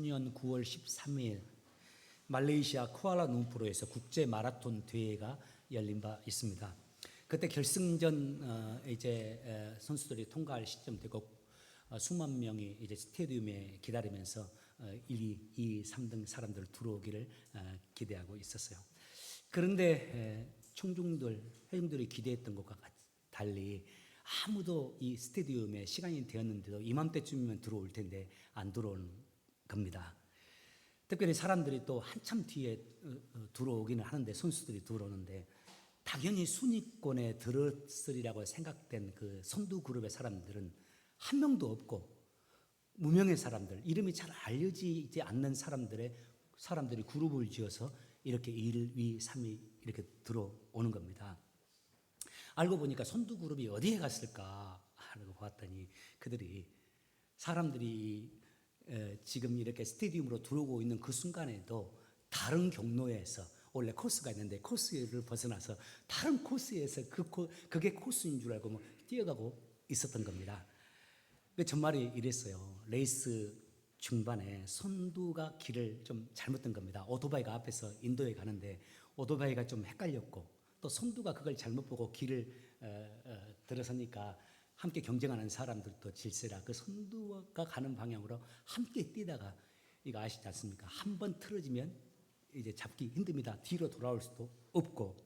2020년 9월 13일 말레이시아 쿠알라룸푸르에서 국제 마라톤 대회가 열린 바 있습니다. 그때 결승전 선수들이 통과할 시점 되고 수만 명이 이제 스테디움에 기다리면서 1, 2, 3등 사람들 들어오기를 기대하고 있었어요. 그런데 회중들이 기대했던 것과 달리 아무도 이 스테디움에 시간이 되었는데도 이맘때쯤이면 들어올 텐데 안 들어오는 겁니다. 특별히 사람들이 또 한참 뒤에 들어오기는 하는데, 선수들이 들어오는데 당연히 순위권에 들었으리라고 생각된 그 선두 그룹의 사람들은 한 명도 없고, 무명의 사람들, 이름이 잘 알려지지 않는 사람들이 그룹을 지어서 이렇게 1, 2, 3위 이렇게 들어오는 겁니다. 알고 보니까 선두 그룹이 어디에 갔을까 하고 봤더니 그들이 사람들이 지금 이렇게 스테디움으로 들어오고 있는 그 순간에도 다른 경로에서, 원래 코스가 있는데 코스를 벗어나서 다른 코스에서 그게 코스인 줄 알고 뛰어가고 있었던 겁니다. 전말이 이랬어요. 레이스 중반에 선두가 길을 좀 잘못된 겁니다. 오토바이가 앞에서 인도에 가는데 오토바이가 좀 헷갈렸고, 또 선두가 그걸 잘못 보고 길을 들어서니까 함께 경쟁하는 사람들도 질세라 그 선두가 가는 방향으로 함께 뛰다가, 이거 아시지 않습니까? 한 번 틀어지면 이제 잡기 힘듭니다. 뒤로 돌아올 수도 없고.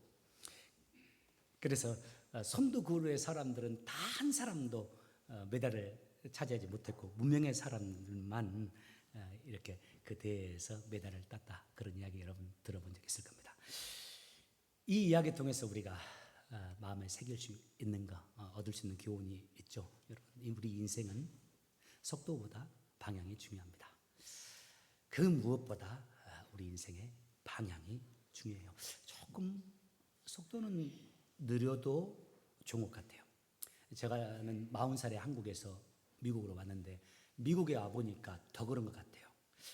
그래서 선두 그룹의 사람들은 다 한 사람도 메달을 차지하지 못했고, 무명의 사람들만 이렇게 그 대회에서 메달을 땄다. 그런 이야기 여러분 들어본 적 있을 겁니다. 이 이야기 통해서 우리가 마음에 새길 수 있는 거, 얻을 수 있는 교훈이 있죠. 여러분, 우리 인생은 속도보다 방향이 중요합니다. 그 무엇보다 우리 인생의 방향이 중요해요. 조금 속도는 느려도 좋은 것 같아요. 제가는 40살에 한국에서 미국으로 왔는데, 미국에 와보니까 더 그런 것 같아요.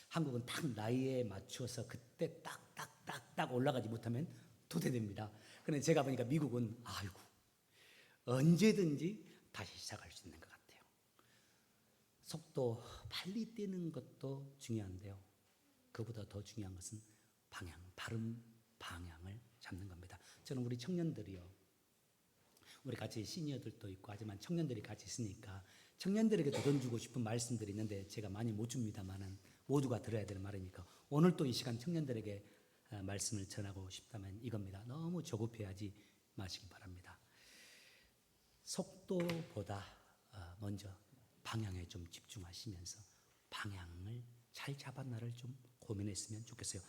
한국은 딱 나이에 맞춰서 그때 딱 올라가지 못하면 도태됩니다. 그런데 제가 보니까 미국은 언제든지 다시 시작할 수 있는 것 같아요. 속도 빨리 뛰는 것도 중요한데요, 그보다 더 중요한 것은 바른 방향을 잡는 겁니다. 저는 우리 청년들이요, 우리 같이 시니어들도 있고 하지만 청년들이 같이 있으니까 청년들에게 던지고 싶은 말씀들이 있는데 제가 많이 못 줍니다만은 모두가 들어야 되는 말이니까 오늘 또 이 시간 청년들에게 말씀을 전하고 싶다면 이겁니다. 너무 조급해하지 마시기 바랍니다. 속도보다 먼저 방향에 좀 집중하시면서 방향을 잘 잡았나를 좀 고민했으면 좋겠어요.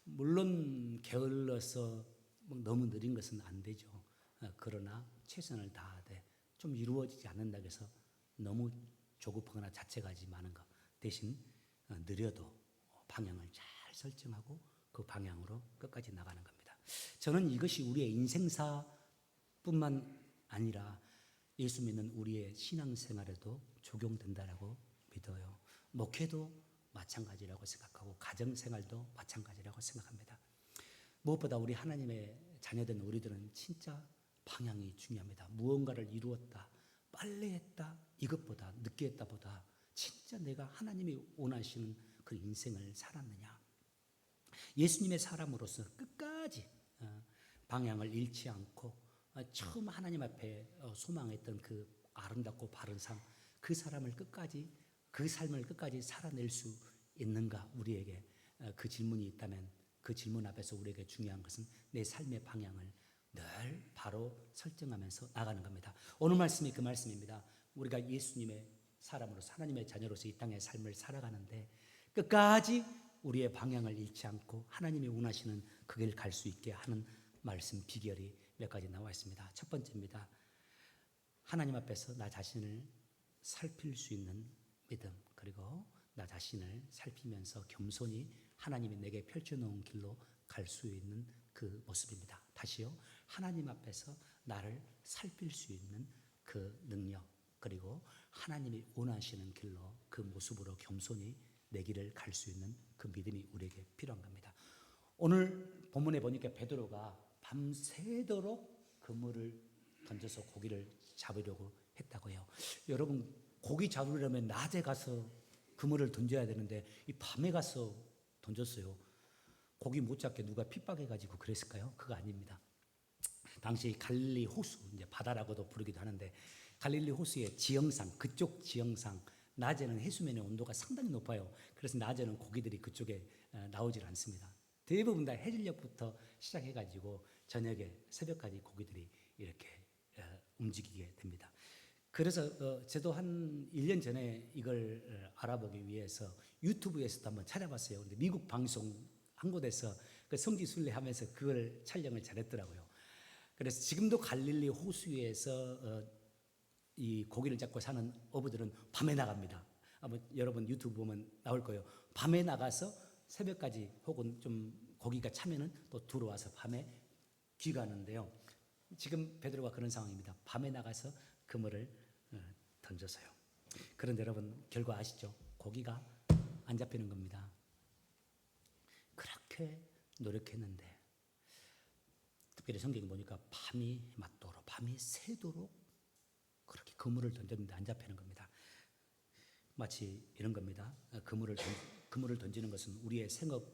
물론 게을러서 너무 느린 것은 안 되죠. 그러나 최선을 다하되 좀 이루어지지 않는다고 해서 너무 조급하거나 자책하지 마는 것, 대신 느려도 방향을 잘 설정하고 그 방향으로 끝까지 나가는 겁니다. 저는 이것이 우리의 인생사뿐만 아니라 예수 믿는 우리의 신앙생활에도 적용된다라고 믿어요. 목회도 마찬가지라고 생각하고 가정생활도 마찬가지라고 생각합니다. 무엇보다 우리 하나님의 자녀된 우리들은 진짜 방향이 중요합니다. 무언가를 이루었다, 빨리 했다, 이것보다 늦게 했다보다 진짜 내가 하나님이 원하시는 그 인생을 살았느냐, 예수님의 사람으로서 끝까지 방향을 잃지 않고 처음 하나님 앞에 소망했던 그 아름답고 바른 삶, 그 삶을 끝까지 살아낼 수 있는가, 우리에게 그 질문이 있다면 그 질문 앞에서 우리에게 중요한 것은 내 삶의 방향을 늘 바로 설정하면서 나가는 겁니다. 오늘 말씀이 그 말씀입니다. 우리가 예수님의 사람으로서, 하나님의 자녀로서 이 땅의 삶을 살아가는데 끝까지 우리의 방향을 잃지 않고 하나님이 원하시는 그 길 갈 수 있게 하는 말씀 비결이 몇 가지 나와 있습니다. 첫 번째입니다. 하나님 앞에서 나 자신을 살필 수 있는 믿음, 그리고 나 자신을 살피면서 겸손히 하나님이 내게 펼쳐놓은 길로 갈 수 있는 그 모습입니다. 다시요, 하나님 앞에서 나를 살필 수 있는 그 능력, 그리고 하나님이 원하시는 길로 그 모습으로 겸손히 내 길을 갈 수 있는 그 믿음이 우리에게 필요한 겁니다. 오늘 본문에 보니까 베드로가 밤새도록 그물을 던져서 고기를 잡으려고 했다고 해요. 여러분, 고기 잡으려면 낮에 가서 그물을 던져야 되는데 이 밤에 가서 던졌어요. 고기 못 잡게 누가 핍박해가지고 그랬을까요? 그거 아닙니다. 당시 갈릴리 호수, 이제 바다라고도 부르기도 하는데 갈릴리 호수의 지형상, 그쪽 지형상 낮에는 해수면의 온도가 상당히 높아요. 그래서 낮에는 고기들이 그쪽에 나오질 않습니다. 대부분 다 해질녘부터 시작해가지고 저녁에 새벽까지 고기들이 이렇게 움직이게 됩니다. 그래서 저도 한 1년 전에 이걸 알아보기 위해서 유튜브에서도 한번 찾아봤어요. 근데 미국 방송 한 곳에서 그 성지순례하면서 그걸 촬영을 잘했더라고요. 그래서 지금도 갈릴리 호수에서 이 고기를 잡고 사는 어부들은 밤에 나갑니다. 아마 여러분 유튜브 보면 나올 거예요. 밤에 나가서 새벽까지 혹은 좀 고기가 차면은 또 들어와서 밤에 귀가하는데요. 지금 베드로가 그런 상황입니다. 밤에 나가서 그물을 던져서요. 그런데 여러분 결과 아시죠? 고기가 안 잡히는 겁니다. 그렇게 노력했는데 특별히 성경에 보니까 밤이 맞도록 밤이 새도록 그렇게 그물을 던졌는데 안 잡히는 겁니다. 마치 이런 겁니다. 그물을 던지는 것은 우리의 생업,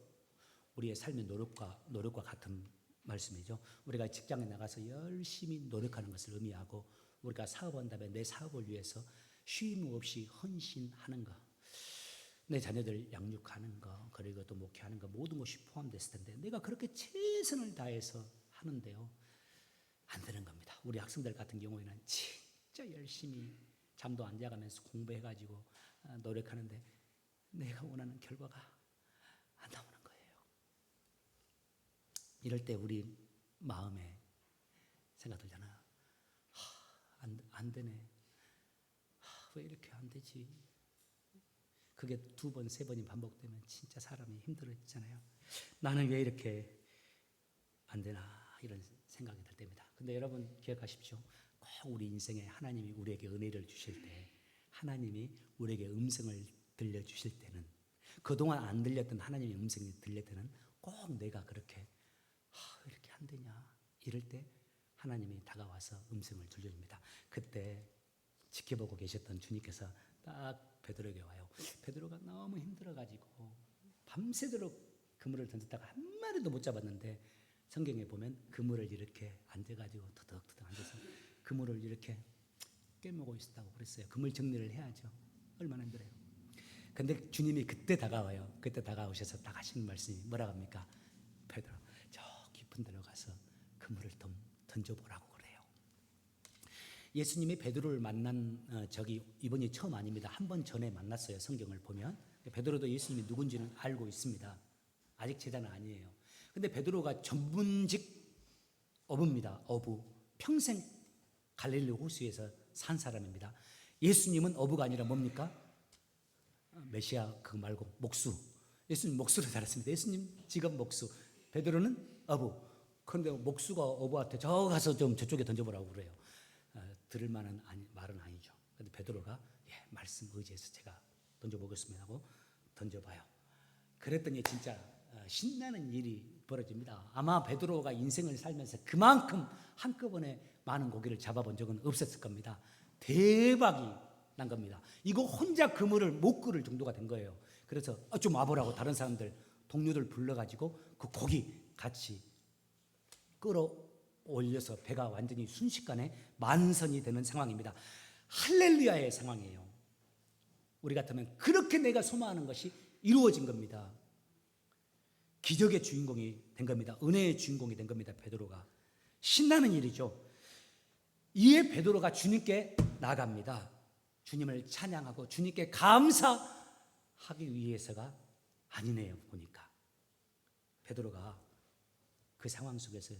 우리의 삶의 노력과 같은 말씀이죠. 우리가 직장에 나가서 열심히 노력하는 것을 의미하고 우리가 사업한다면 내 사업을 위해서 쉼 없이 헌신하는 것, 내 자녀들 양육하는 것, 그리고 또 목회하는 것 모든 것이 포함됐을 텐데 내가 그렇게 최선을 다해서 하는데요. 안 되는 겁니다. 우리 학생들 같은 경우에는 진짜 열심히 잠도 안 자가면서 공부해가지고 노력하는데 내가 원하는 결과가 안 나오는 거예요. 이럴 때 우리 마음에 생각 들잖아요. 안 되네. 왜 이렇게 안 되지? 그게 2번, 3번이 반복되면 진짜 사람이 힘들어지잖아요. 나는 왜 이렇게 안 되나 이런 생각이 들 때입니다. 근데 여러분 기억하십시오. 꼭 우리 인생에 하나님이 우리에게 은혜를 주실 때 하나님이 우리에게 음성을 들려주실 때는 그동안 안 들렸던 하나님의 음성이 들릴 때는 꼭 내가 그렇게 왜 이렇게 안 되냐 이럴 때 하나님이 다가와서 음성을 들려줍니다. 그때 지켜보고 계셨던 주님께서 딱 베드로에게 와요. 베드로가 너무 힘들어가지고 밤새도록 그물을 던졌다가 한 마리도 못 잡았는데 성경에 보면 그물을 이렇게 앉아가지고 터덕터덕 앉아서 그물을 이렇게 깨물고 있었다고 그랬어요. 그물 정리를 해야죠. 얼마나 힘들어요. 근데 주님이 그때 다가와요. 그때 다가오셔서 딱 하시는 말씀이 뭐라고 합니까? 베드로 저 깊은 데로 가서 그물을 던져보라고 그래요. 예수님이 베드로를 만난 적이 이번이 처음 아닙니다. 한 번 전에 만났어요. 성경을 보면 베드로도 예수님이 누군지는 알고 있습니다. 아직 제자는 아니에요. 근데 베드로가 전문직 어부입니다. 어부. 평생 갈릴리 호수에서 산 사람입니다. 예수님은 어부가 아니라 뭡니까? 메시아 그거 말고 목수. 예수님 목수로 살았습니다. 예수님 직업 목수. 베드로는 어부. 그런데 목수가 어부한테 저 가서 좀 저쪽에 던져보라고 그래요. 들을 만한 말은 아니죠. 근데 베드로가 말씀 의지해서 제가 던져보겠습니다 하고 던져봐요. 그랬더니 진짜 신나는 일이 벌어집니다. 아마 베드로가 인생을 살면서 그만큼 한꺼번에 많은 고기를 잡아본 적은 없었을 겁니다. 대박이 난 겁니다. 이거 혼자 그물을 못 끌을 정도가 된 거예요. 그래서 좀 와보라고 다른 사람들 동료들 불러가지고 그 고기 같이 끌어올려서 배가 완전히 순식간에 만선이 되는 상황입니다. 할렐루야의 상황이에요. 우리 같으면 그렇게 내가 소망하는 것이 이루어진 겁니다. 기적의 주인공이 된 겁니다. 은혜의 주인공이 된 겁니다. 베드로가. 신나는 일이죠. 이에 베드로가 주님께 나갑니다. 주님을 찬양하고 주님께 감사하기 위해서가 아니네요. 보니까 베드로가 그 상황 속에서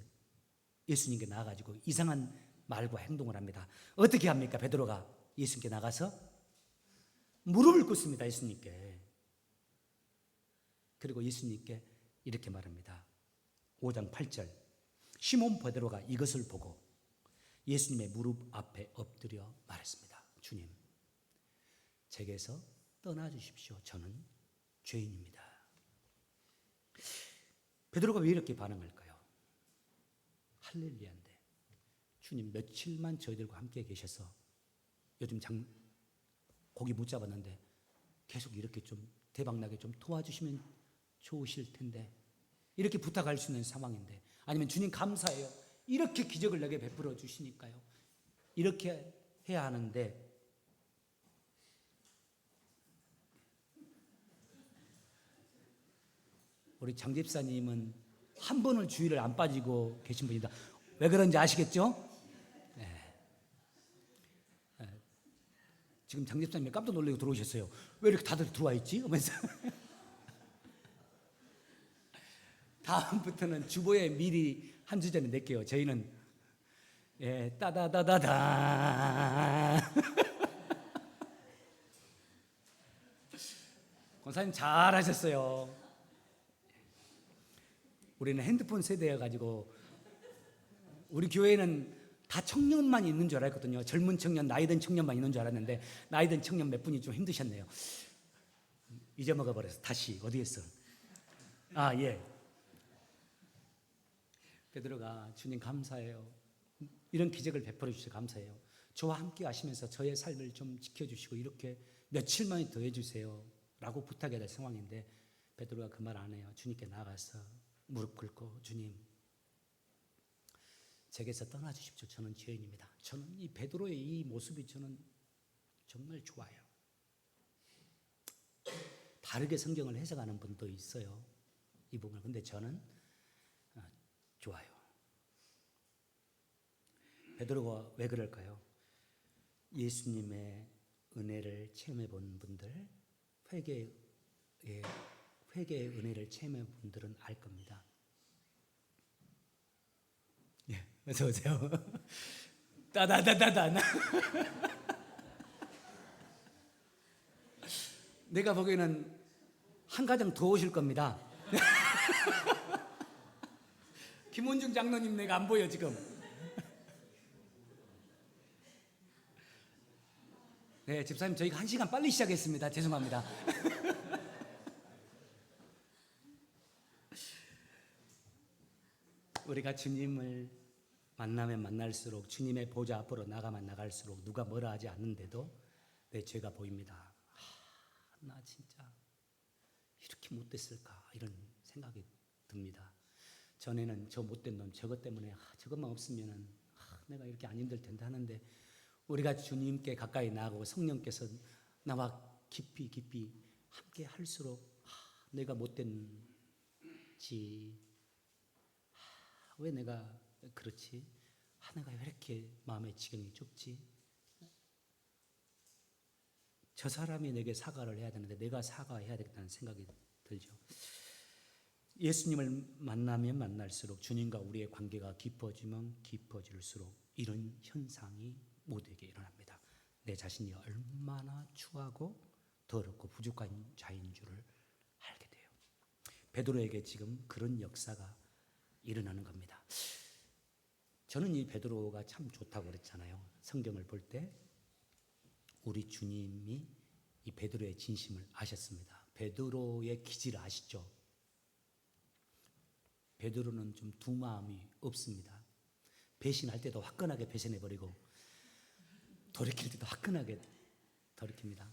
예수님께 나가가지고 이상한 말과 행동을 합니다. 어떻게 합니까? 베드로가 예수님께 나가서 무릎을 꿇습니다. 예수님께. 그리고 예수님께 이렇게 말합니다. 5장 8절. 시몬 베드로가 이것을 보고 예수님의 무릎 앞에 엎드려 말했습니다. 주님, 제게서 떠나주십시오. 저는 죄인입니다. 베드로가 왜 이렇게 반응할까요? 할렐루야인데 주님 며칠만 저희들과 함께 계셔서 요즘 고기 못 잡았는데 계속 이렇게 좀 대박나게 좀 도와주시면 좋으실 텐데, 이렇게 부탁할 수 있는 상황인데, 아니면 주님 감사해요, 이렇게 기적을 내게 베풀어 주시니까요, 이렇게 해야 하는데, 우리 장 집사님은 한 번을 주의를 안 빠지고 계신 분이다. 왜 그런지 아시겠죠? 지금 장 집사님이 깜짝 놀라고 들어오셨어요. 왜 이렇게 다들 들어와 있지? 하면서 다음부터는 주보에 미리 한 주 전에 낼게요. 저희는 따다다다다. 권사님 잘하셨어요. 우리는 핸드폰 세대여가지고 우리 교회는 다 청년만 있는 줄 알았거든요. 젊은 청년, 나이든 청년만 있는 줄 알았는데 나이든 청년 몇 분이 좀 힘드셨네요. 잊어먹어버려서 다시 어디 있어? 예. 베드로가 주님 감사해요, 이런 기적을 베풀어 주셔서 감사해요, 저와 함께 하시면서 저의 삶을 좀 지켜주시고 이렇게 며칠만 더 해주세요 라고 부탁해야 될 상황인데, 베드로가 그 말 안 해요. 주님께 나가서 무릎 꿇고, 주님, 제게서 떠나주십시오. 저는 죄인입니다. 저는 이 베드로의 이 모습이 저는 정말 좋아요. 다르게 성경을 해석하는 분도 있어요, 이 부분을. 근데 저는 좋아요. 베드로가 왜 그럴까요? 예수님의 은혜를 체험해 본 분들, 회개의 은혜를 체험해 본 분들은 알 겁니다. 어서 오세요. 따다다다다. 내가 보기에는 한 가정 더 오실 겁니다. 김원중 장로님 내가 안 보여 지금. 네, 집사님 저희가 1시간 빨리 시작했습니다. 죄송합니다. 우리가 주님을 만나면 만날수록, 주님의 보좌 앞으로 나가면 나갈수록 누가 뭐라 하지 않는데도 내 죄가 보입니다. 나 진짜 이렇게 못됐을까, 이런 생각이 듭니다. 전에는 저 못된 놈 저것 때문에 저것만 없으면 내가 이렇게 안 힘들 텐데 하는데, 우리가 주님께 가까이 나가고 성령께서 나와 깊이 함께 할수록 내가 못된지, 왜 내가 그렇지, 내가 왜 이렇게 마음의 지경이 좁지, 저 사람이 내게 사과를 해야 되는데 내가 사과해야 되겠다는 생각이 들죠. 예수님을 만나면 만날수록, 주님과 우리의 관계가 깊어지면 깊어질수록 이런 현상이 모두에게 일어납니다. 내 자신이 얼마나 추하고 더럽고 부족한 자인 줄을 알게 돼요. 베드로에게 지금 그런 역사가 일어나는 겁니다. 저는 이 베드로가 참 좋다고 그랬잖아요. 성경을 볼 때 우리 주님이 이 베드로의 진심을 아셨습니다. 베드로의 기질을 아시죠? 베드로는 좀 두 마음이 없습니다. 배신할 때도 화끈하게 배신해버리고 돌이킬 때도 화끈하게 돌이킵니다.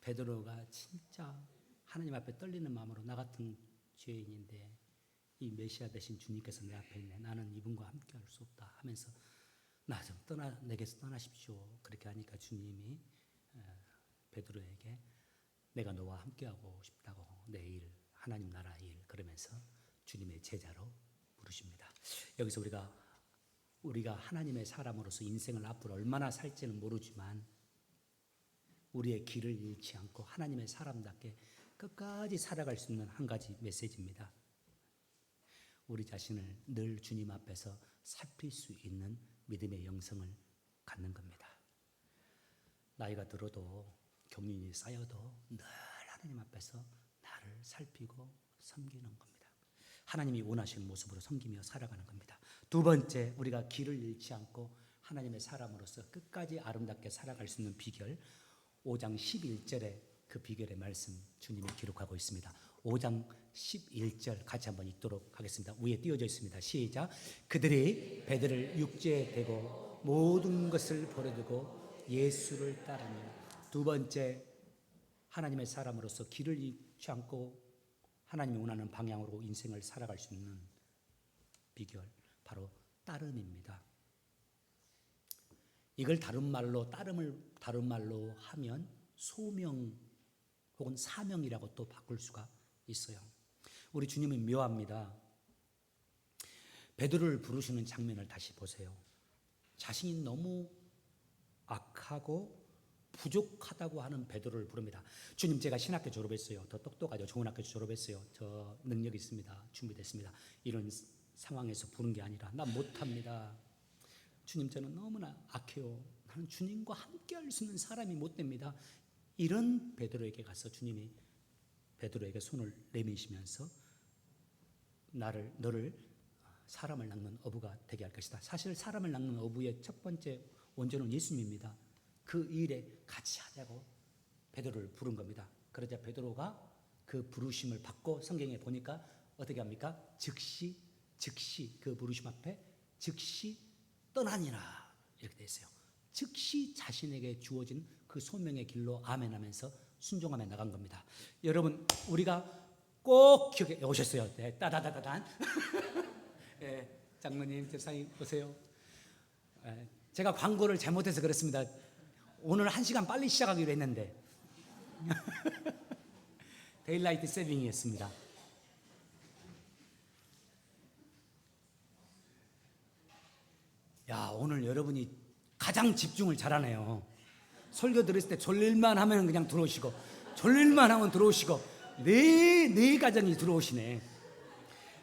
베드로가 진짜 하나님 앞에 떨리는 마음으로, 나 같은 죄인인데 이 메시아 되신 주님께서 내 앞에 있네, 나는 이분과 함께 할 수 없다 하면서 나 좀 내게서 떠나십시오. 그렇게 하니까 주님이 베드로에게 내가 너와 함께하고 싶다고, 내 일, 하나님 나라 일, 그러면서 주님의 제자로 부르십니다. 여기서 우리가 하나님의 사람으로서 인생을 앞으로 얼마나 살지는 모르지만 우리의 길을 잃지 않고 하나님의 사람답게 끝까지 살아갈 수 있는 한 가지 메시지입니다. 우리 자신을 늘 주님 앞에서 살필 수 있는 믿음의 영성을 갖는 겁니다. 나이가 들어도 경륜이 쌓여도 늘 하나님 앞에서 나를 살피고 섬기는 겁니다. 하나님이 원하시는 모습으로 섬기며 살아가는 겁니다. 두 번째, 우리가 길을 잃지 않고 하나님의 사람으로서 끝까지 아름답게 살아갈 수 있는 비결, 5장 11절에 그 비결의 말씀 주님이 기록하고 있습니다. 5장 11절 같이 한번 읽도록 하겠습니다. 위에 띄어져 있습니다. 시작. 그들이 배들을 육지에 대고 모든 것을 버려두고 예수를 따르며. 두 번째, 하나님의 사람으로서 길을 잃지 않고 하나님이 원하는 방향으로 인생을 살아갈 수 있는 비결, 바로 따름입니다. 이걸 다른 말로, 따름을 다른 말로 하면 소명 혹은 사명이라고 또 바꿀 수가 있어요. 우리 주님은 묘합니다. 베드로를 부르시는 장면을 다시 보세요. 자신이 너무 악하고 부족하다고 하는 베드로를 부릅니다. 주님, 제가 신학교 졸업했어요. 더 똑똑하죠. 좋은 학교 졸업했어요. 저 능력 있습니다. 준비됐습니다. 이런 상황에서 부른 게 아니라 나 못합니다. 주님, 저는 너무나 악해요. 나는 주님과 함께 할 수 있는 사람이 못 됩니다. 이런 베드로에게 가서 주님이 베드로에게 손을 내미시면서 너를 사람을 낚는 어부가 되게 할 것이다. 사실 사람을 낚는 어부의 첫 번째 원조는 예수님입니다. 그 일에 같이 하자고 베드로를 부른 겁니다. 그러자 베드로가 그 부르심을 받고 성경에 보니까 어떻게 합니까? 즉시 그 부르심 앞에 즉시 떠나니라 이렇게 되어 있어요. 즉시 자신에게 주어진 그 소명의 길로 아멘하면서 순종하며 나간 겁니다. 여러분, 우리가 꼭 기억해 오셨어요. 네, 따다다다단. 네, 장로님, 집사님 오세요. 네, 제가 광고를 잘못해서 그렇습니다. 오늘 1시간 빨리 시작하기로 했는데 데일라이트 세빙이었습니다. 야, 오늘 여러분이 가장 집중을 잘하네요. 설교 들었을 때 졸릴만 하면 그냥 들어오시고, 졸릴만 하면 들어오시고, 네 가정이 들어오시네.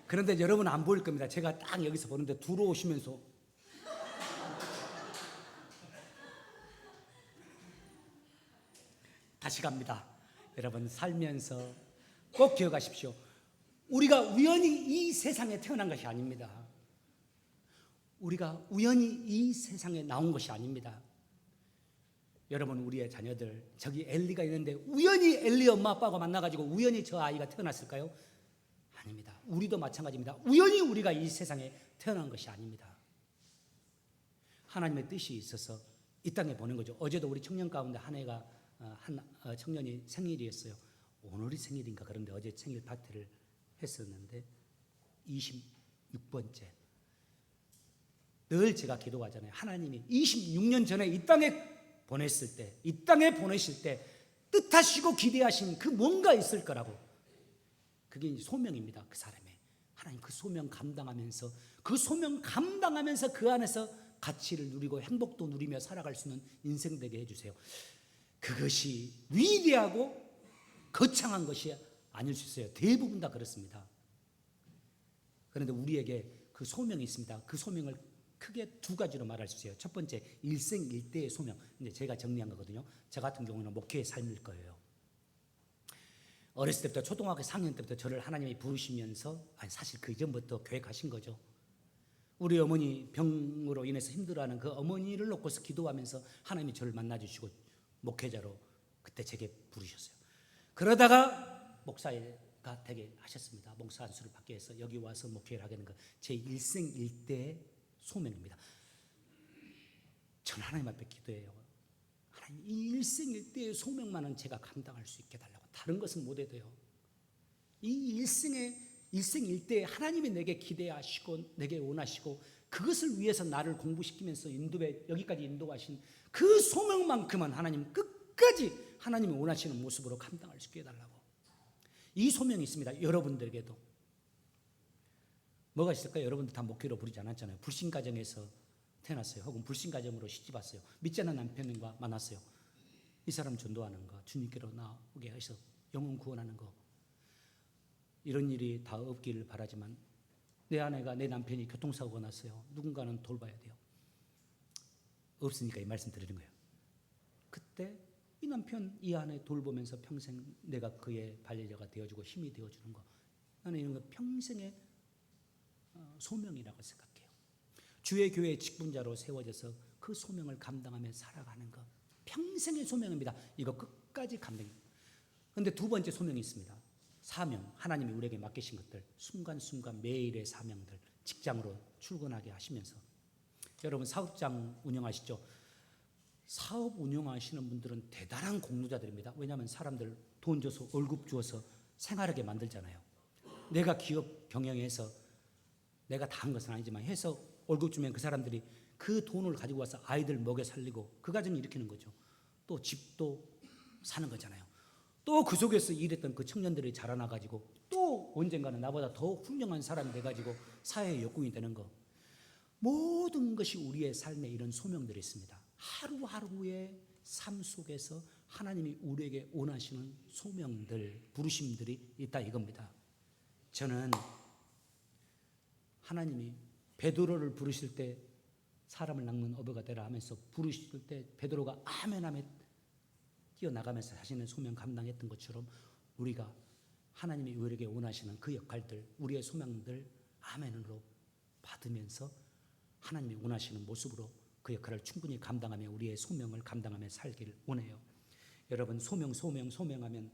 그런데 여러분 안 보일 겁니다. 제가 딱 여기서 보는데 들어오시면서 다시 갑니다. 여러분, 살면서 꼭 기억하십시오. 우리가 우연히 이 세상에 태어난 것이 아닙니다. 우리가 우연히 이 세상에 나온 것이 아닙니다. 여러분, 우리의 자녀들, 저기 엘리가 있는데 우연히 엘리 엄마 아빠가 만나가지고 우연히 저 아이가 태어났을까요? 아닙니다. 우리도 마찬가지입니다. 우연히 우리가 이 세상에 태어난 것이 아닙니다. 하나님의 뜻이 있어서 이 땅에 보낸 거죠. 어제도 우리 청년 가운데 한 청년이 생일이었어요. 오늘이 생일인가 그런데 어제 생일 파티를 했었는데 26번째. 늘 제가 기도하잖아요. 하나님이 26년 전에 이 땅에 보내실 때 뜻하시고 기대하신 그 뭔가 있을 거라고. 그게 이제 소명입니다. 그 사람의. 하나님 그 소명 감당하면서 그 안에서 가치를 누리고 행복도 누리며 살아갈 수 있는 인생 되게 해주세요. 그것이 위대하고 거창한 것이 아닐 수 있어요. 대부분 다 그렇습니다. 그런데 우리에게 그 소명이 있습니다. 그 소명을 크게 두 가지로 말할 수 있어요. 첫 번째, 일생일대의 소명. 이제 제가 정리한 거거든요. 저 같은 경우는 목회의 삶일 거예요. 어렸을 때부터 초등학교 4학년 때부터 저를 하나님이 부르시면서, 사실 그 이전부터 교회 가신 거죠. 우리 어머니 병으로 인해서 힘들어하는 그 어머니를 놓고서 기도하면서 하나님이 저를 만나주시고 목회자로 그때 제게 부르셨어요. 그러다가 목사가 되게 하셨습니다. 목사 안수를 받게 해서 여기 와서 목회를 하게 된 거 제 일생일대의 소명입니다. 저는 하나님 앞에 기도해요. 하나님, 이 일생일대의 소명만은 제가 감당할 수 있게 달라고. 다른 것은 못 해도요. 이 일생일대에 하나님이 내게 기대하시고 내게 원하시고 그것을 위해서 나를 공부시키면서 여기까지 인도하신 그 소명만큼은 하나님 끝까지 하나님이 원하시는 모습으로 감당할 수 있게 해달라고. 이 소명이 있습니다. 여러분들에게도. 뭐가 있을까요? 여러분들 다 목회로 부르지 않았잖아요. 불신가정에서 태어났어요. 혹은 불신가정으로 시집왔어요. 믿지 않는 남편과 만났어요. 이 사람 전도하는 거, 주님께로 나오게 해서 영혼 구원하는 거. 이런 일이 다 없기를 바라지만 내 아내가, 내 남편이 교통사고가 났어요. 누군가는 돌봐야 돼요. 없으니까 이 말씀 드리는 거예요. 그때 이 남편, 이 아내 돌보면서 평생 내가 그의 반려자가 되어주고 힘이 되어주는 거. 나는 이런 거 평생의 소명이라고 생각해요. 주의 교회의 직분자로 세워져서 그 소명을 감당하며 살아가는 것. 평생의 소명입니다. 이거 끝까지 감당해요. 그런데 두 번째 소명이 있습니다. 사명, 하나님이 우리에게 맡기신 것들, 순간순간 매일의 사명들, 직장으로 출근하게 하시면서. 여러분 사업장 운영하시죠? 사업 운영하시는 분들은 대단한 공로자들입니다. 왜냐하면 사람들 돈 줘서 월급 주어서 생활하게 만들잖아요. 내가 기업 경영해서 내가 다 한 것은 아니지만 해서 월급 주면 그 사람들이 그 돈을 가지고 와서 아이들 먹여 살리고 그 가정을 일으키는 거죠. 또 집도 사는 거잖아요. 또 그 속에서 일했던 그 청년들이 자라나가지고 또 언젠가는 나보다 더 훌륭한 사람이 돼가지고 사회의 역군이 되는 거. 모든 것이 우리의 삶에 이런 소명들이 있습니다. 하루하루의 삶 속에서 하나님이 우리에게 원하시는 소명들, 부르심들이 있다 이겁니다. 저는 하나님이 베드로를 부르실 때 사람을 낚는 어부가 되라 하면서 부르실 때 베드로가 아멘 하며 뛰어나가면서 자신의 소명 감당했던 것처럼 우리가 하나님이 우리에게 원하시는 그 역할들, 우리의 소명들 아멘으로 받으면서 하나님이 원하시는 모습으로 그 역할을 충분히 감당하며 우리의 소명을 감당하며 살기를 원해요. 여러분 소명하면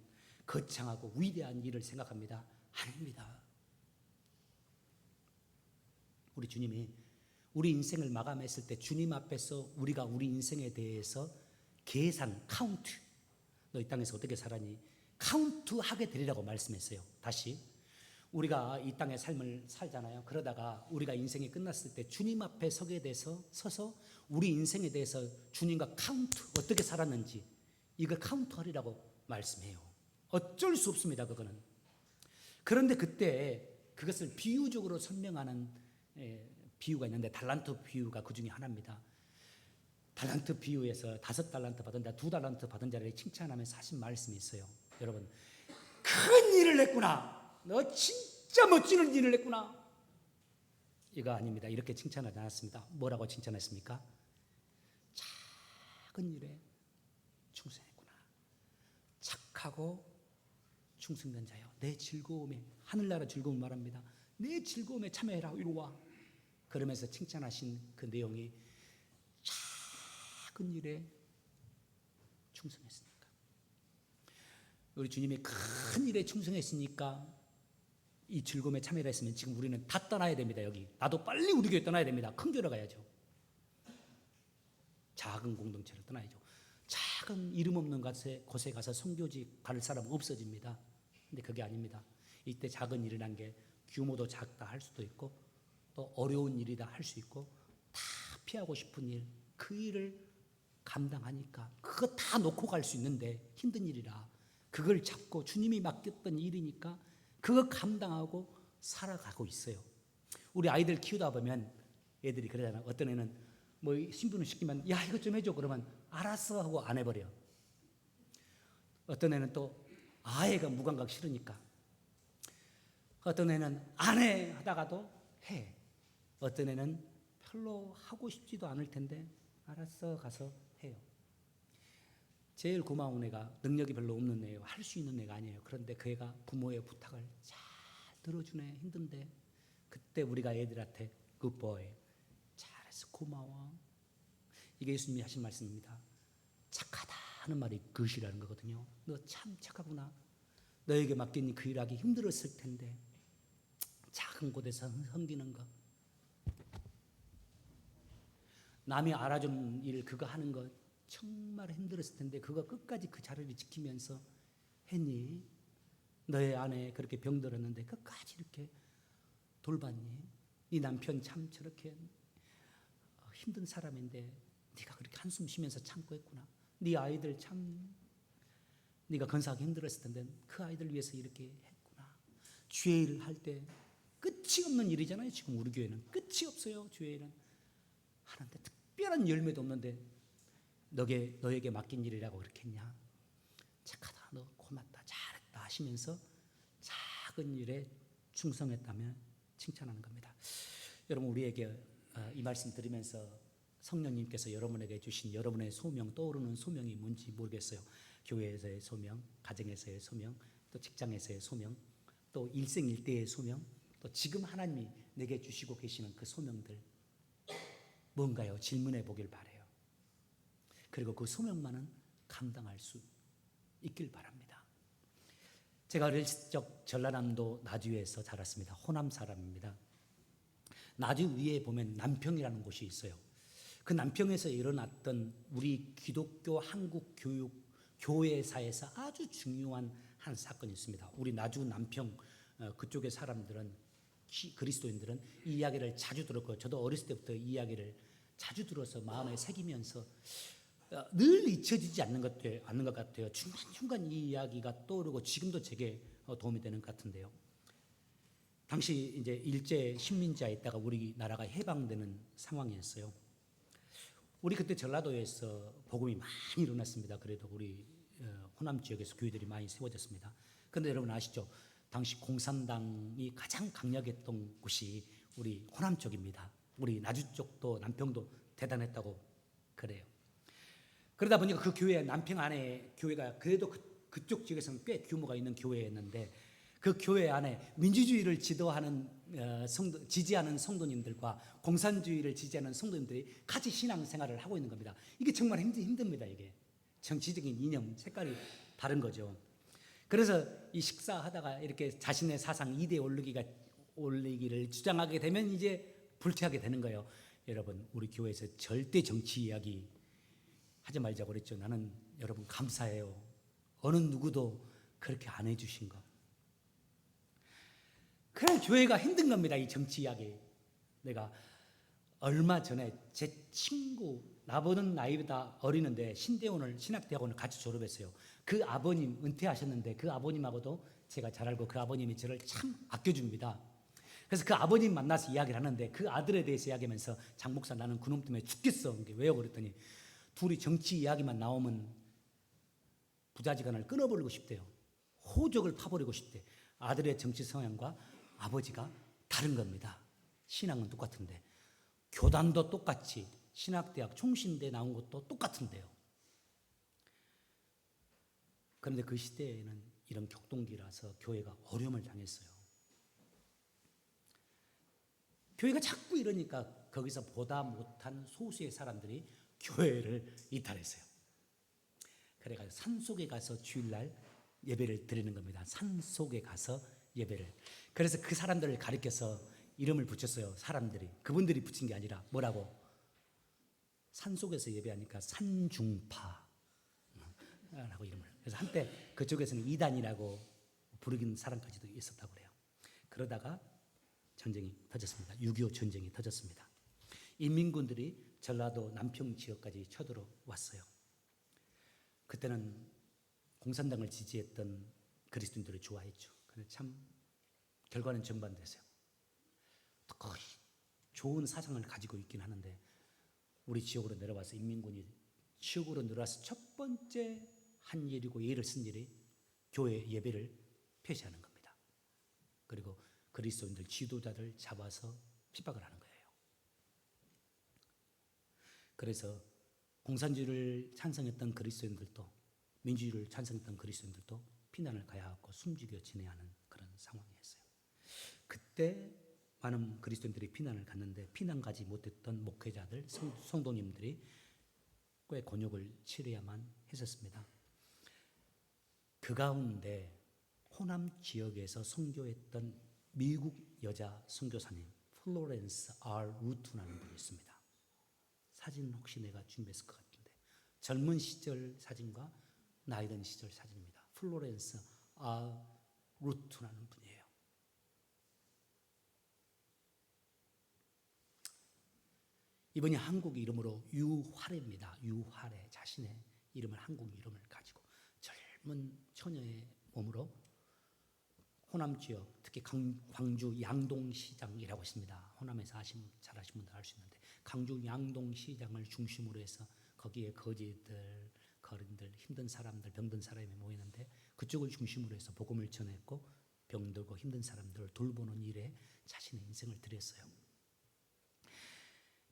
거창하고 위대한 일을 생각합니다. 아닙니다. 우리 주님이 우리 인생을 마감했을 때 주님 앞에서 우리가 우리 인생에 대해서 계산, 카운트, 너 이 땅에서 어떻게 살았니? 카운트하게 되리라고 말씀했어요. 다시 우리가 이 땅의 삶을 살잖아요. 그러다가 우리가 인생이 끝났을 때 주님 앞에 서서 우리 인생에 대해서 주님과 카운트, 어떻게 살았는지 이걸 카운트하리라고 말씀해요. 어쩔 수 없습니다. 그거는. 그런데 그때 그것을 비유적으로 설명하는 비유가 있는데 달란트 비유가 그 중에 하나입니다. 달란트 비유에서 5달란트 받은 자, 2달란트 받은 자를 칭찬하면서 하신 말씀이 있어요. 여러분, 큰 일을 했구나. 너 진짜 멋진 일을 했구나. 이거 아닙니다. 이렇게 칭찬하지 않았습니다. 뭐라고 칭찬했습니까? 작은 일에 충성했구나. 착하고 충성된 자요. 내 즐거움에, 하늘나라 즐거움 말합니다. 내 즐거움에 참여해라. 이리 와. 그러면서 칭찬하신 그 내용이 작은 일에 충성했으니까. 우리 주님이 큰 일에 충성했으니까 이 즐거움에 참여를 했으면 지금 우리는 다 떠나야 됩니다. 여기 나도 빨리 우리 교회 떠나야 됩니다. 큰 교회로 가야죠. 작은 공동체를 떠나야죠. 작은 이름 없는 곳에 가서 선교지 갈 사람 없어집니다. 근데 그게 아닙니다. 이때 작은 일이란 게 규모도 작다 할 수도 있고 또 어려운 일이다 할 수 있고 다 피하고 싶은 일, 그 일을 감당하니까 그거 다 놓고 갈 수 있는데 힘든 일이라 그걸 잡고 주님이 맡겼던 일이니까 그거 감당하고 살아가고 있어요. 우리 아이들 키우다 보면 애들이 그러잖아요. 어떤 애는 뭐 신분을 시키면 야 이것 좀 해줘 그러면 알았어 하고 안 해버려. 어떤 애는 또 아예가 무감각 싫으니까 어떤 애는 안 해 하다가도 해. 어떤 애는 별로 하고 싶지도 않을 텐데 알았어 가서 해요. 제일 고마운 애가 능력이 별로 없는 애예요. 할 수 있는 애가 아니에요. 그런데 그 애가 부모의 부탁을 잘 들어주네. 힘든데 그때 우리가 애들한테 good boy, 잘했어, 고마워. 이게 예수님이 하신 말씀입니다. 착하다 하는 말이 그것이라는 거거든요. 너 참 착하구나. 너에게 맡긴 그 일하기 힘들었을 텐데 작은 곳에서 섬기는 거, 남이 알아준 일 그거 하는 거 정말 힘들었을 텐데 그거 끝까지 그 자리를 지키면서 했니? 너의 아내 그렇게 병들었는데 끝까지 이렇게 돌봤니? 네 남편 참 저렇게 힘든 사람인데 네가 그렇게 한숨 쉬면서 참고 했구나. 네 아이들 참 네가 건사하기 힘들었을 텐데 그 아이들 위해서 이렇게 했구나. 주의 일을 할 때 끝이 없는 일이잖아요. 지금 우리 교회는 끝이 없어요. 주의 일은 하는데 특별한 열매도 없는데 너에게 맡긴 일이라고 그렇게 했냐? 착하다, 너 고맙다, 잘했다 하시면서 작은 일에 충성했다면 칭찬하는 겁니다. 여러분 우리에게 이 말씀 들으면서 성령님께서 여러분에게 주신 여러분의 소명, 떠오르는 소명이 뭔지 모르겠어요. 교회에서의 소명, 가정에서의 소명, 또 직장에서의 소명, 또 일생일대의 소명, 또 지금 하나님이 내게 주시고 계시는 그 소명들 뭔가요? 질문해 보길 바라요. 그리고 그 소명만은 감당할 수 있길 바랍니다. 제가 어렸을 적 전라남도 나주에서 자랐습니다. 호남 사람입니다. 나주 위에 보면 남평이라는 곳이 있어요. 그 남평에서 일어났던 우리 기독교 한국 교육 교회사에서 아주 중요한 한 사건이 있습니다. 우리 나주 남평 그쪽의 사람들은 그리스도인들은 이 이야기를 자주 들었고 저도 어렸을 때부터 이 이야기를 자주 들어서 마음에 새기면서 늘 잊혀지지 않는 것 같아요. 중간중간 이 이야기가 떠오르고 지금도 제게 도움이 되는 것 같은데요. 당시 이제 일제 식민지하에 있다가 우리나라가 해방되는 상황이었어요. 우리 그때 전라도에서 복음이 많이 일어났습니다. 그래도 우리 호남 지역에서 교회들이 많이 세워졌습니다. 그런데 여러분 아시죠? 당시 공산당이 가장 강력했던 곳이 우리 호남 쪽입니다. 우리 나주 쪽도 남평도 대단했다고 그래요. 그러다 보니까 그 교회 남평 안에 교회가 그래도 그쪽 지역에서는 꽤 규모가 있는 교회였는데 그 교회 안에 민주주의를 지지하는 성도님들과 공산주의를 지지하는 성도님들이 같이 신앙생활을 하고 있는 겁니다. 이게 정말 힘듭니다. 이게 정치적인 이념, 색깔이 다른 거죠. 그래서 이 식사하다가 이렇게 자신의 사상 이대 올리기를 주장하게 되면 이제 불쾌하게 되는 거예요. 여러분 우리 교회에서 절대 정치 이야기 하지 말자고 그랬죠. 나는 여러분 감사해요. 어느 누구도 그렇게 안 해주신 거. 그래 교회가 힘든 겁니다. 이 정치 이야기. 내가 얼마 전에 제 친구 나보다 나이보다 어리는데 신대원을 신학대학원을 같이 졸업했어요. 그 아버님 은퇴하셨는데 그 아버님하고도 제가 잘 알고 그 아버님이 저를 참 아껴줍니다. 그래서 그 아버님 만나서 이야기를 하는데 그 아들에 대해서 이야기하면서 장 목사 나는 그놈 때문에 죽겠어. 왜요? 그랬더니 둘이 정치 이야기만 나오면 부자지간을 끊어버리고 싶대요. 호적을 파버리고 싶대. 아들의 정치 성향과 아버지가 다른 겁니다. 신앙은 똑같은데 교단도 똑같이 신학대학 총신대 나온 것도 똑같은데요. 그런데 그 시대에는 이런 격동기라서 교회가 어려움을 당했어요. 교회가 자꾸 이러니까 거기서 보다 못한 소수의 사람들이 교회를 이탈했어요. 그래가지고 산속에 가서 주일날 예배를 드리는 겁니다. 산속에 가서 예배를. 그래서 그 사람들을 가리켜서 이름을 붙였어요. 사람들이. 그분들이 붙인 게 아니라 뭐라고? 산속에서 예배하니까 산중파 라고 이름을. 그래서 한때 그쪽에서는 이단이라고 부르긴 사람까지도 있었다고 그래요. 그러다가 전쟁이 터졌습니다. 6.25 전쟁이 터졌습니다. 인민군들이 전라도 남평 지역까지 쳐들어왔어요. 그때는 공산당을 지지했던 그리스도인들을 좋아했죠. 근데 참 결과는 정반대였어요. 거의 좋은 사상을 가지고 있긴 하는데 우리 지역으로 내려와서 인민군이 지역으로 내려와서 첫 번째 한 일이고 예를 쓴 일이 교회 예배를 폐쇄하는 겁니다. 그리고 그리스도인들 지도자들 잡아서 핍박을 하는 거예요. 그래서 공산주의를 찬성했던 그리스도인들도 민주주의를 찬성했던 그리스도인들도 피난을 가야 하고 숨죽여 지내야 하는 그런 상황이었어요. 그때 많은 그리스도인들이 피난을 갔는데 피난 가지 못했던 목회자들, 성도님들이 꽤 곤욕을 치러야만 했었습니다. 그 가운데 호남 지역에서 선교했던 미국 여자 선교사님 플로렌스 R. 루트라는 분이 있습니다. 사진 혹시 내가 준비했을 것 같은데 젊은 시절 사진과 나이 든 시절 사진입니다. 플로렌스 R. 루트라는 분이에요. 이분이 한국 이름으로 유화래입니다. 유화래. 자신의 이름을 한국 이름을 가지고 젊은 처녀의 몸으로 호남 지역, 특히 광주 양동시장이라고 있습니다. 호남에서 잘 아시는 분들 알 수 있는데 광주 양동시장을 중심으로 해서 거기에 거지들, 거린들, 힘든 사람들, 병든 사람이 모이는데 그쪽을 중심으로 해서 복음을 전했고 병들고 힘든 사람들을 돌보는 일에 자신의 인생을 들였어요.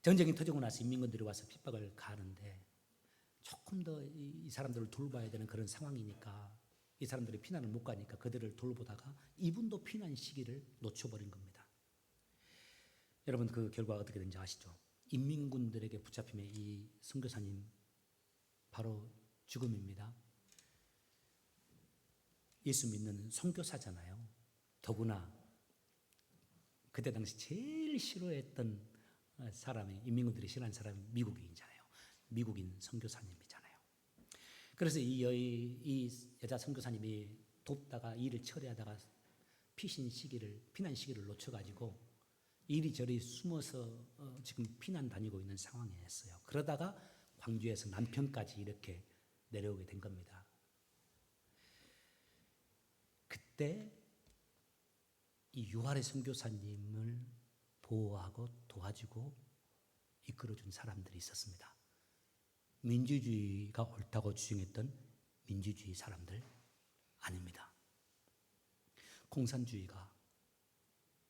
전쟁이 터지고 나서 인민군들이 와서 핍박을 가하는데 조금 더 이 사람들을 돌봐야 되는 그런 상황이니까 이 사람들이 피난을 못 가니까 그들을 돌보다가 이분도 피난 시기를 놓쳐버린 겁니다. 여러분 그 결과가 어떻게 된지 아시죠? 인민군들에게 붙잡힘에 이 선교사님 바로 죽음입니다. 예수 믿는 선교사잖아요. 더구나 그때 당시 제일 싫어했던 사람이, 인민군들이 싫어하는 사람이 미국인이잖아요. 미국인 선교사님이잖아요. 그래서 이 여자 선교사님이 돕다가 일을 처리하다가 피난 시기를 놓쳐가지고 이리저리 숨어서 지금 피난 다니고 있는 상황이었어요. 그러다가 광주에서 남편까지 이렇게 내려오게 된 겁니다. 그때 이 유아래 선교사님을 보호하고 도와주고 이끌어준 사람들이 있었습니다. 민주주의가 옳다고 주장했던 민주주의 사람들 아닙니다. 공산주의가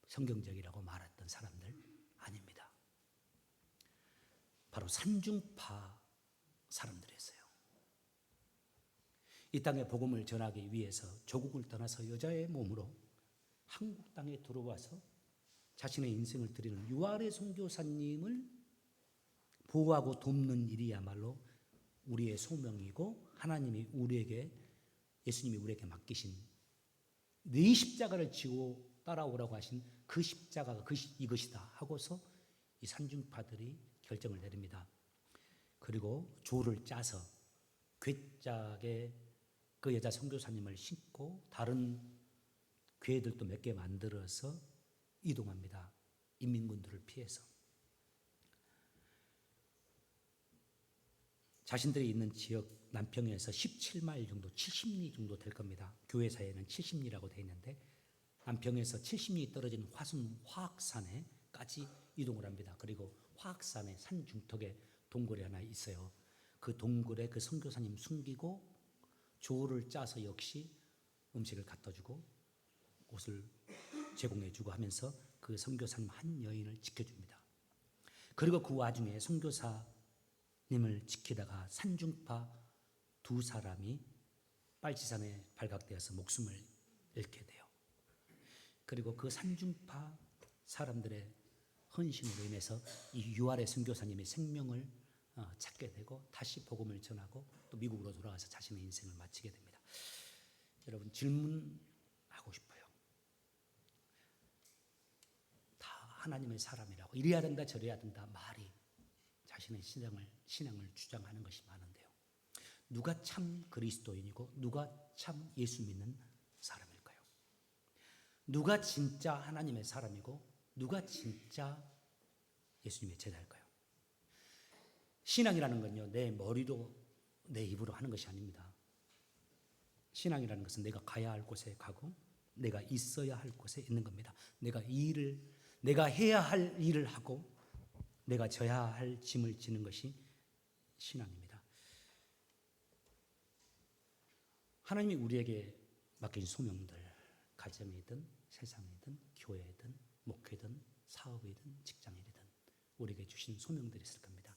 성경적이라고 말했던 사람들 아닙니다. 바로 산중파 사람들이었어요. 이 땅에 복음을 전하기 위해서 조국을 떠나서 여자의 몸으로 한국 땅에 들어와서 자신의 인생을 드리는 유아래 선교사님을 보호하고 돕는 일이야말로 우리의 소명이고 하나님이 예수님이 우리에게 맡기신 네 십자가를 지고 따라오라고 하신 그 십자가가 이것이다 하고서 이 산중파들이 결정을 내립니다. 그리고 조를 짜서 괴짝에 그 여자 선교사님을 싣고 다른 괴들도 몇 개 만들어서 이동합니다. 인민군들을 피해서. 자신들이 있는 지역 남평에서 17마일 정도, 70리 정도 될 겁니다. 교회사에는 70리라고 되어 있는데 남평에서 70리 떨어진 화학산에까지 이동을 합니다. 그리고 화학산의 산 중턱에 동굴이 하나 있어요. 그 동굴에 그 선교사님 숨기고 조를 짜서 역시 음식을 갖다 주고 옷을 제공해 주고 하면서 그 선교사님 한 여인을 지켜줍니다. 그리고 그 와중에 선교사님을 지키다가 산중파 두 사람이 빨치산에 발각되어서 목숨을 잃게 돼요. 그리고 그 산중파 사람들의 헌신으로 인해서 이 유아래 선교사님의 생명을 찾게 되고 다시 복음을 전하고 또 미국으로 돌아가서 자신의 인생을 마치게 됩니다. 여러분 질문하고 싶어요. 다 하나님의 사람이라고 이래야 된다 저래야 된다 말이 자신의 신앙을 주장하는 것이 많은데요. 누가 참 그리스도인이고 누가 참 예수 믿는 사람일까요? 누가 진짜 하나님의 사람이고 누가 진짜 예수님의 제자일까요? 신앙이라는 건요, 내 머리로 내 입으로 하는 것이 아닙니다. 신앙이라는 것은 내가 가야 할 곳에 가고 내가 있어야 할 곳에 있는 겁니다. 내가 해야 할 일을 하고 내가 져야 할 짐을 지는 것이 신앙입니다. 하나님이 우리에게 맡긴 소명들, 가정이든 세상이든 교회든 목회든 사업이든 직장이든 우리에게 주신 소명들이 있을 겁니다.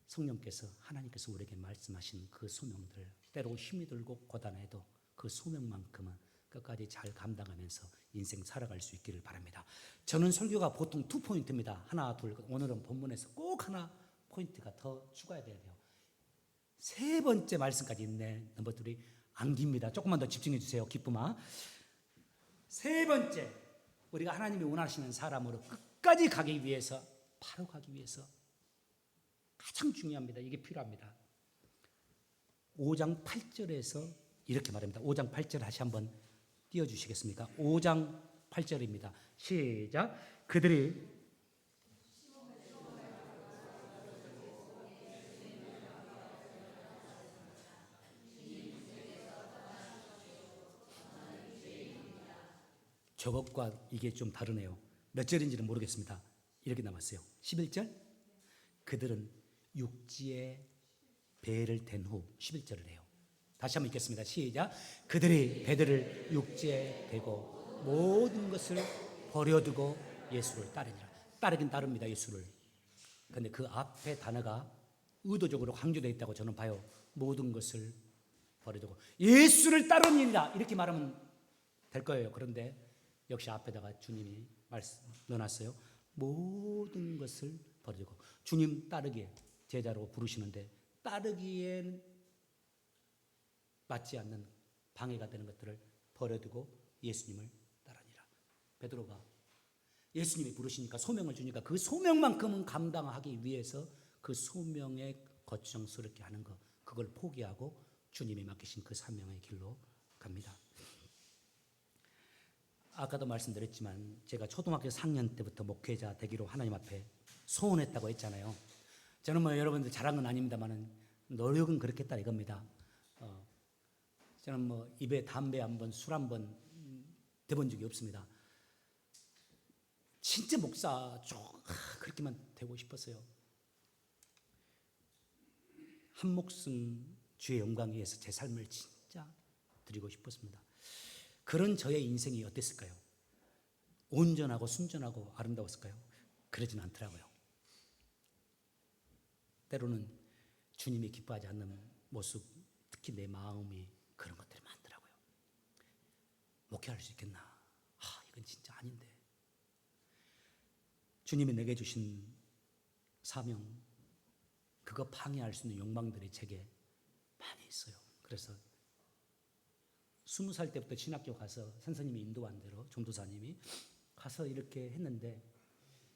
성령께서 하나님께서 우리에게 말씀하신 그 소명들 때로 힘이 들고 고단해도 그 소명만큼은 끝까지 잘 감당하면서 인생 살아갈 수 있기를 바랍니다. 저는 설교가 보통 2포인트입니다. 하나, 둘. 오늘은 본문에서 꼭 하나 포인트가 더 추가돼야 돼요. 세 번째 말씀까지 있네. 넘버 3 안깁니다. 조금만 더 집중해 주세요. 기쁨아. 세 번째, 우리가 하나님이 원하시는 사람으로 끝까지 가기 위해서, 바로 가기 위해서 가장 중요합니다. 이게 필요합니다. 5장 8절에서 이렇게 말합니다. 5장 8절 다시 한번 띄워주시겠습니까? 5장 8절입니다. 시작. 그들이 저것과 이게 좀 다르네요. 몇 절인지는 모르겠습니다. 이렇게 남았어요. 11절. 그들은 육지에 배를 댄 후 11절을 해요. 다시 한번 읽겠습니다. 시작. 그들이 배들을 육지에 대고 모든 것을 버려두고 예수를 따르니라. 따르긴 따릅니다. 예수를. 그런데 그 앞에 단어가 의도적으로 강조되어 있다고 저는 봐요. 모든 것을 버려두고 예수를 따르니라 이렇게 말하면 될 거예요. 그런데 역시 앞에다가 주님이 말씀 넣어놨어요. 모든 것을 버리고 주님 따르기에 제자로 부르시는데 따르기엔 맞지 않는 방해가 되는 것들을 버려두고 예수님을 따르니라. 베드로가 예수님이 부르시니까 소명을 주니까 그 소명만큼은 감당하기 위해서 그 소명에 거창스럽게 하는 것, 그걸 포기하고 주님이 맡기신 그 사명의 길로 갑니다. 아까도 말씀드렸지만 제가 초등학교 4학년 때부터 목회자 되기로 하나님 앞에 소원했다고 했잖아요. 저는 뭐 여러분들 잘한 건 아닙니다만은 노력은 그렇겠다 이겁니다. 저는 뭐 입에 담배 한 번, 술 한 번 대본 적이 없습니다. 진짜 목사 그렇게만 되고 싶었어요. 한 목숨 주의 영광 위해서 제 삶을 진짜 드리고 싶었습니다. 그런 저의 인생이 어땠을까요? 온전하고 순전하고 아름다웠을까요? 그러진 않더라고요. 때로는 주님이 기뻐하지 않는 모습, 특히 내 마음이 그런 것들이 많더라고요. 목회할 수 있겠나? 이건 진짜 아닌데. 주님이 내게 주신 사명, 그거 방해할 수 있는 욕망들이 제게 많이 있어요. 그래서 20살 때부터 신학교 가서 선생님이 인도한 대로 전도사님이 가서 이렇게 했는데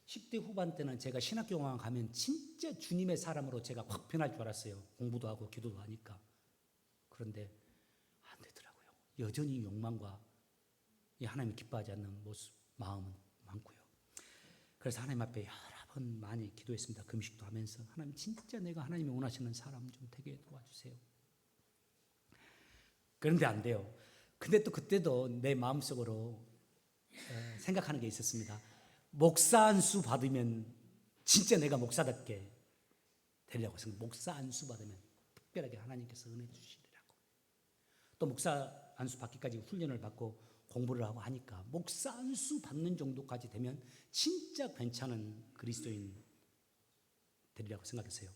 10대 후반 때는 제가 신학교만 가면 진짜 주님의 사람으로 제가 확 변할 줄 알았어요. 공부도 하고 기도도 하니까. 그런데 안 되더라고요. 여전히 욕망과 하나님이 기뻐하지 않는 모습, 마음은 많고요. 그래서 하나님 앞에 여러 번 많이 기도했습니다. 금식도 하면서 하나님 진짜 내가 하나님이 원하시는 사람 좀 되게 도와주세요. 그런데 안 돼요. 근데 또 그때도 내 마음속으로 생각하는 게 있었습니다. 목사 안수 받으면 진짜 내가 목사답게 되려고 생각. 목사 안수 받으면 특별하게 하나님께서 은혜 주시리라고. 또 목사 안수 받기까지 훈련을 받고 공부를 하고 하니까 목사 안수 받는 정도까지 되면 진짜 괜찮은 그리스도인 되리라고 생각했어요.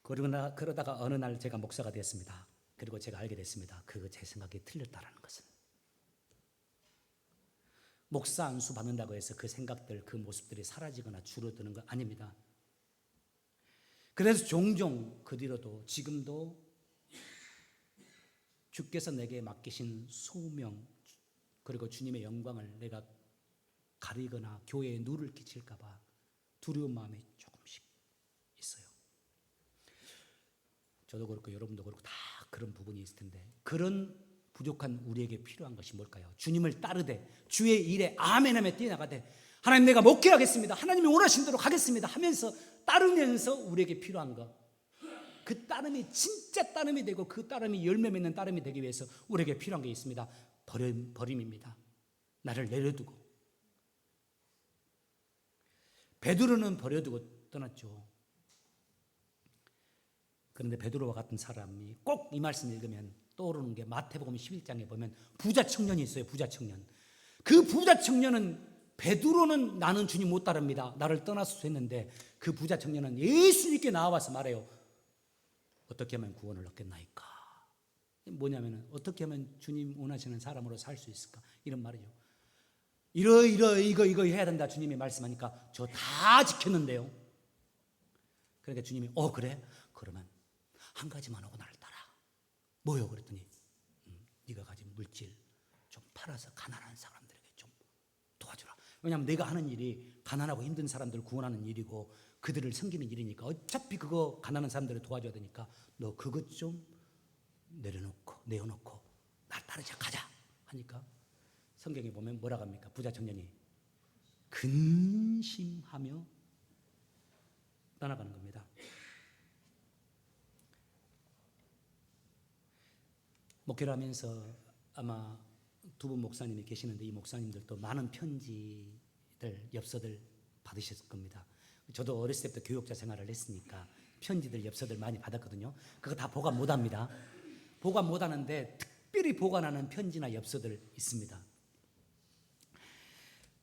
그러다가 어느 날 제가 목사가 되었습니다. 그리고 제가 알게 됐습니다. 그거 제 생각이 틀렸다라는 것은. 목사 안수 받는다고 해서 그 생각들, 그 모습들이 사라지거나 줄어드는 거 아닙니다. 그래서 종종 그 뒤로도 지금도 주께서 내게 맡기신 소명 그리고 주님의 영광을 내가 가리거나 교회에 누를 끼칠까 봐 두려운 마음이 조금씩 있어요. 저도 그렇고 여러분도 그렇고 다 그런 부분이 있을 텐데 그런 부족한 우리에게 필요한 것이 뭘까요? 주님을 따르되 주의 일에 아멘하며 뛰어나가되 하나님 내가 목회하겠습니다. 하나님이 원하신 대로 가겠습니다 하면서 따르면서 우리에게 필요한 것, 그 따름이 진짜 따름이 되고 그 따름이 열매 맺는 따름이 되기 위해서 우리에게 필요한 게 있습니다. 버림입니다. 나를 내려두고. 베드로는 버려두고 떠났죠. 그런데 베드로와 같은 사람이 꼭 이 말씀 읽으면 떠오르는 게 마태복음 11장에 보면 부자 청년이 있어요. 부자 청년. 그 부자 청년은 베드로는 나는 주님 못 따릅니다. 나를 떠나서 했는데 그 부자 청년은 예수님께 나와서 말해요. 어떻게 하면 구원을 얻겠나이까? 뭐냐면 어떻게 하면 주님 원하시는 사람으로 살 수 있을까? 이런 말이죠. 이거 해야 된다 주님이 말씀하니까 저 다 지켰는데요. 그러니까 주님이 그래? 그러면 한 가지만 하고 나를 따라. 뭐요? 그랬더니 네가 가진 물질 좀 팔아서 가난한 사람들에게 좀 도와주라. 왜냐하면 내가 하는 일이 가난하고 힘든 사람들을 구원하는 일이고 그들을 섬기는 일이니까 어차피 그거 가난한 사람들을 도와줘야 되니까 너 그것 좀 내어놓고 날 따르자 가자 하니까 성경에 보면 뭐라고 합니까? 부자 청년이 근심하며 떠나가는 겁니다. 목회를 하면서 아마 두 분 목사님이 계시는데 이 목사님들도 많은 편지들, 엽서들 받으셨을 겁니다. 저도 어렸을 때부터 교육자 생활을 했으니까 편지들, 엽서들 많이 받았거든요. 그거 다 보관 못합니다. 보관 못하는데 특별히 보관하는 편지나 엽서들 있습니다.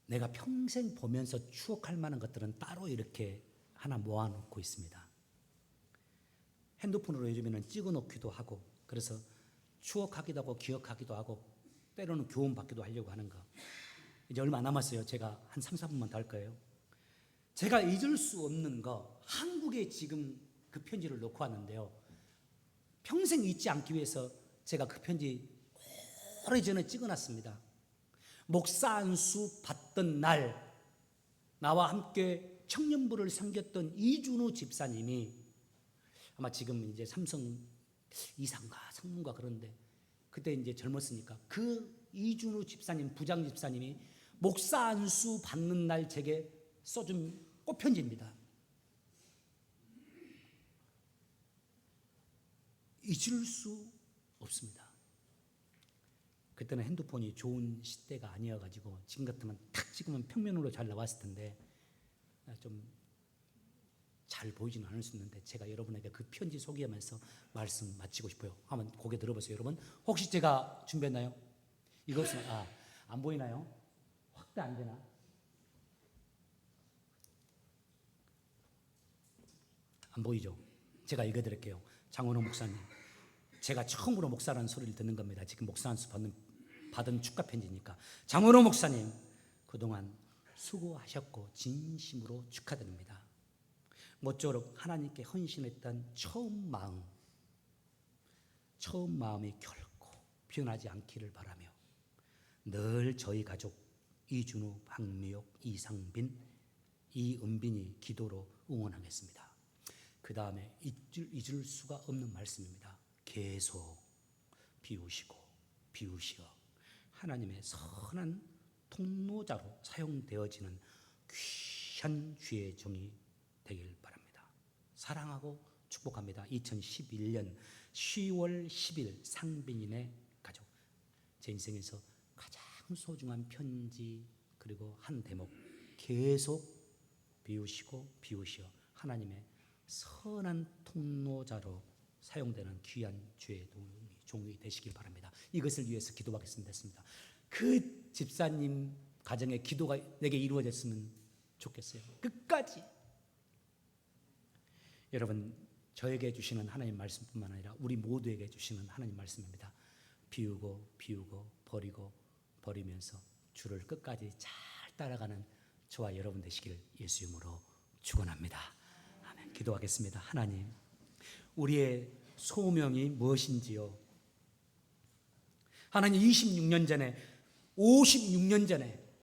내가 평생 보면서 추억할 만한 것들은 따로 이렇게 하나 모아놓고 있습니다. 핸드폰으로 요즘에는 찍어놓기도 하고 그래서 추억하기도 하고 기억하기도 하고 때로는 교훈받기도 하려고 하는 거. 이제 얼마 안 남았어요. 제가 한 3, 4분만 더 할 거예요. 제가 잊을 수 없는 거, 한국에 지금 그 편지를 놓고 왔는데요. 평생 잊지 않기 위해서 제가 그 편지 오래전에 찍어놨습니다. 목사 안수 받던 날 나와 함께 청년부를 섬겼던 이준우 집사님이 아마 지금 이제 삼성 이사인가 상무인가 그런데 그때 이제 젊었으니까 그 이준우 집사님, 부장 집사님이 목사 안수 받는 날 제게 써준 꽃편지입니다. 잊을 수 없습니다. 그때는 핸드폰이 좋은 시대가 아니어가지고 지금 같으면 탁 찍으면 평면으로 잘 나왔을 텐데 좀 잘 보이지는 않을 수 있는데 제가 여러분에게 그 편지 소개하면서 말씀 마치고 싶어요. 한번 고개 들어보세요. 여러분 혹시 제가 준비했나요? 이것은 안 보이나요? 확대 안 되나? 안 보이죠? 제가 읽어드릴게요. 장원호 목사님, 제가 처음으로 목사라는 소리를 듣는 겁니다. 지금 목사 안수 받은 축가 편지니까. 장원호 목사님, 그동안 수고하셨고 진심으로 축하드립니다. 모쪼록 하나님께 헌신했던 처음 마음이 결코 변하지 않기를 바라며 늘 저희 가족 이준우, 박미옥, 이상빈, 이은빈이 기도로 응원하겠습니다. 그 다음에 잊을 수가 없는 말씀입니다. 계속 비우시어 하나님의 선한 통로자로 사용되어지는 귀한 주의 종이 되길 바랍니다. 사랑하고 축복합니다. 2011년 10월 10일 상빈인의 가족. 제 인생에서 가장 소중한 편지 그리고 한 대목. 계속 비우시어 하나님의 선한 통로자로 사용되는 귀한 주의 종이 되시길 바랍니다. 이것을 위해서 기도하겠습니다. 됐습니다. 그 집사님 가정의 기도가 내게 이루어졌으면 좋겠어요. 끝까지. 여러분 저에게 주시는 하나님 말씀뿐만 아니라 우리 모두에게 주시는 하나님 말씀입니다. 비우고 버리면서 주를 끝까지 잘 따라가는 저와 여러분 되시길 예수 이름으로 축원합니다. 아멘. 기도하겠습니다. 하나님, 우리의 소명이 무엇인지요? 하나님 26년 전에 56년 전에